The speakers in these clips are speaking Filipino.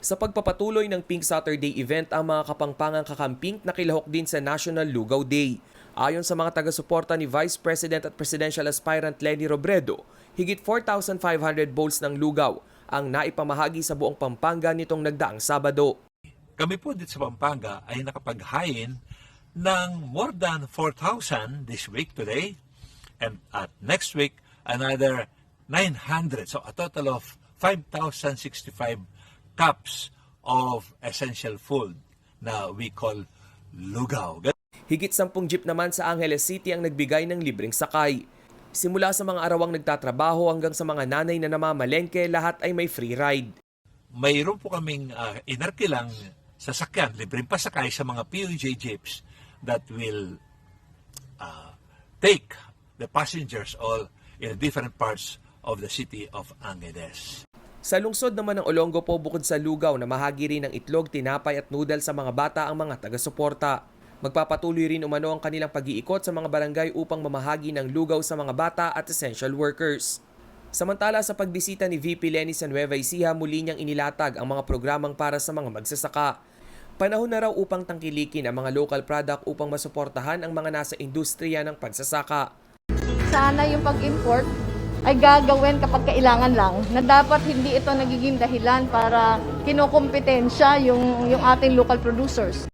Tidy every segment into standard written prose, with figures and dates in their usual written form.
Sa pagpapatuloy ng Pink Saturday event ang mga kapangpangang kakamping na kilahok din sa National Lugaw Day. Ayon sa mga taga-suporta ni Vice President at Presidential Aspirant Leni Robredo, higit 4,500 bowls ng lugaw ang naipamahagi sa buong Pampanga nitong nagdaang Sabado. Kami po dito sa Pampanga ay nakapaghain ng more than 4,000 this week today, and at next week another 900, so a total of 5,065 cups of essential food na we call lugaw. Higit 10 jeep naman sa Angeles City ang nagbigay ng libreng sakay. Simula sa mga arawang nagtatrabaho hanggang sa mga nanay na namamalengke, lahat ay may free ride. Mayroon po kaming inarkilang sasakyan, libreng pasakay sa mga PUJ jeeps that will take the passengers all in different parts of the city of Angeles. Sa lungsod naman ng Olongapo, bukod sa lugaw, namahagi rin ng itlog, tinapay at noodle sa mga bata ang mga taga-suporta. Magpapatuloy rin umano ang kanilang pag-iikot sa mga barangay upang mamahagi ng lugaw sa mga bata at essential workers. Samantala sa pagbisita ni VP Leni sa Nueva Ecija, muli niyang inilatag ang mga programang para sa mga magsasaka. Panahon na raw upang tangkilikin ang mga local product upang masuportahan ang mga nasa industriya ng pagsasaka. Sana yung pag-import ay gagawin kapag kailangan lang, na dapat hindi ito nagiging dahilan para kinukumpetensya yung ating local producers.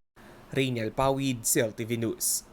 Rainiel Pawid, CLTV News.